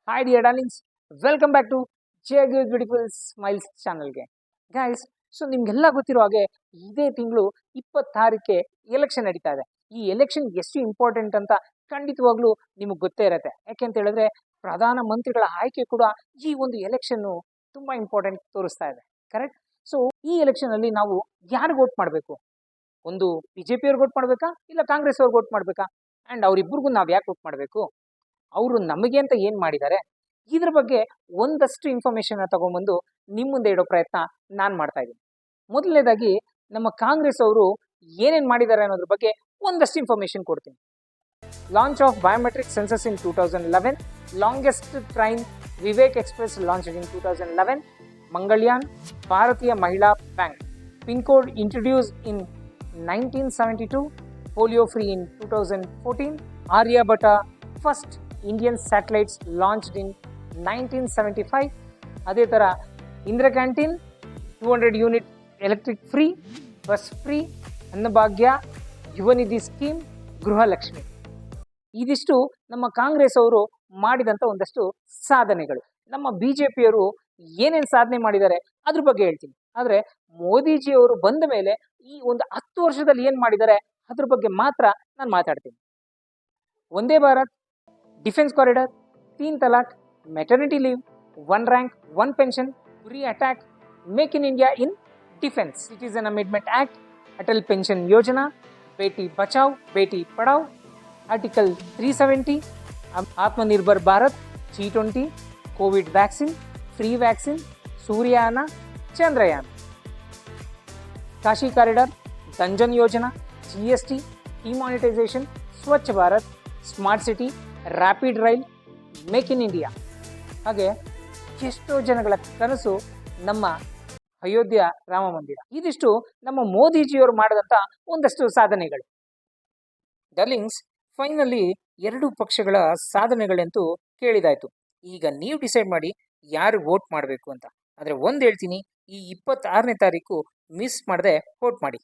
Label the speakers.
Speaker 1: Hi dear darlings, welcome back to Cheer Give Beautiful Smiles ಚಾನಲ್ಗೆ. Guys, so ನಿಮ್ಗೆಲ್ಲ ಗೊತ್ತಿರೋ ಹಾಗೆ ಇದೇ ತಿಂಗಳು 26ಕ್ಕೆ ಎಲೆಕ್ಷನ್ ನಡೀತಾ ಇದೆ. ಈ ಎಲೆಕ್ಷನ್ ಎಷ್ಟು ಇಂಪಾರ್ಟೆಂಟ್ ಅಂತ ಖಂಡಿತವಾಗ್ಲೂ ನಿಮಗೆ ಗೊತ್ತೇ ಇರುತ್ತೆ. ಯಾಕೆಂತ ಹೇಳಿದ್ರೆ ಪ್ರಧಾನ ಮಂತ್ರಿಗಳ ಆಯ್ಕೆ ಕೂಡ ಈ ಒಂದು ಎಲೆಕ್ಷನ್ ತುಂಬಾ ಇಂಪಾರ್ಟೆಂಟ್ ತೋರಿಸ್ತಾ ಇದೆ. ಕರೆಕ್ಟ್? ಸೊ ಈ ಎಲೆಕ್ಷನ್ ಅಲ್ಲಿ ನಾವು ಯಾರಿಗೆ ವೋಟ್ ಮಾಡಬೇಕು? ಒಂದು ಬಿಜೆಪಿ ಅವ್ರಿಗೆ ವೋಟ್ ಮಾಡಬೇಕಾ, ಇಲ್ಲ ಕಾಂಗ್ರೆಸ್ ಅವ್ರಿಗೆ ವೋಟ್ ಮಾಡಬೇಕಾ? ಅಂಡ್ ಅವ್ರಿಬ್ರಿಗೂ ನಾವು ಯಾಕೆ ವೋಟ್ ಮಾಡಬೇಕು? ಅವರು ನಮಗೆ ಅಂತ ಏನ್ ಮಾಡಿದ್ದಾರೆ, ಇದ್ರ ಬಗ್ಗೆ ಒಂದಷ್ಟು ಇನ್ಫಾರ್ಮೇಶನ್ ತಗೊಂಡ್ಬಂದು ನಿಮ್ಮ ಮುಂದೆ ಇಡೋ ಪ್ರಯತ್ನ ನಾನು ಮಾಡ್ತಾ ಇದ್ದೀನಿ. ಮೊದಲನೇದಾಗಿ ನಮ್ಮ ಕಾಂಗ್ರೆಸ್ ಅವರು ಏನೇನ್ ಮಾಡಿದ್ದಾರೆ ಅನ್ನೋದ್ರ ಬಗ್ಗೆ ಒಂದಷ್ಟು ಇನ್ಫಾರ್ಮೇಶನ್ ಕೊಡ್ತೀನಿ. Launch of biometric census in 2011, longest train Vivek express launch in 2011, Mangalyaan, Bharatiya Mahila bank, pin code introduce in 1972, polio free in 2014, Aryabhatta first Indian satellites launched in 1975. ಅದೇ ಥರ Indira canteen 200 unit electric free, bus free, Annabhagya, Yuva Nidhi scheme, Gruhalakshmi. ಇದಿಷ್ಟು ನಮ್ಮ ಕಾಂಗ್ರೆಸ್ ಅವರು ಮಾಡಿದಂಥ ಒಂದಷ್ಟು ಸಾಧನೆಗಳು. ನಮ್ಮ ಬಿಜೆಪಿಯವರು ಏನೇನು ಸಾಧನೆ ಮಾಡಿದ್ದಾರೆ ಅದ್ರ ಬಗ್ಗೆ ಹೇಳ್ತೀನಿ. ಆದರೆ ಮೋದಿಜಿಯವರು ಬಂದ ಮೇಲೆ ಈ ಒಂದು 10 ವರ್ಷದಲ್ಲಿ ಏನು ಮಾಡಿದ್ದಾರೆ ಅದ್ರ ಬಗ್ಗೆ ಮಾತ್ರ ನಾನು ಮಾತಾಡ್ತೀನಿ. ಒಂದೇ Bharat, defence corridor, 3 talaq, maternity leave, 1 rank 1 pension, free attack, make in India in defence, citizen amendment act, Atal pension Yojana, Beti Bachao Beti Padhao, article 370, Atmanirbhar Bharat, G20, Covid vaccine, free vaccine, Suryayaan, Chandrayaan, Kashi corridor, ದಂಜನ್ Yojana, GST, demonetisation, Swachh Bharat, smart city, rapid rail, make in India. ಹಾಗೆ ಎಷ್ಟೋ ಜನಗಳ ಕನಸು ನಮ್ಮ ಅಯೋಧ್ಯ ರಾಮ ಮಂದಿರ. ಇದಿಷ್ಟು ನಮ್ಮ ಮೋದಿಜಿಯವರು ಮಾಡಿದಂಥ ಒಂದಷ್ಟು ಸಾಧನೆಗಳು. ಡಾರ್ಲಿಂಗ್ಸ್, ಫೈನಲಿ 2 ಪಕ್ಷಗಳ ಸಾಧನೆಗಳಂತೂ ಕೇಳಿದಾಯ್ತು. ಈಗ ನೀವು ಡಿಸೈಡ್ ಮಾಡಿ ಯಾರು ವೋಟ್ ಮಾಡಬೇಕು ಅಂತ. ಆದರೆ ಒಂದು ಹೇಳ್ತೀನಿ, ಈ 26ನೇ ತಾರೀಕು ಮಿಸ್ ಮಾಡದೆ ವೋಟ್ ಮಾಡಿ.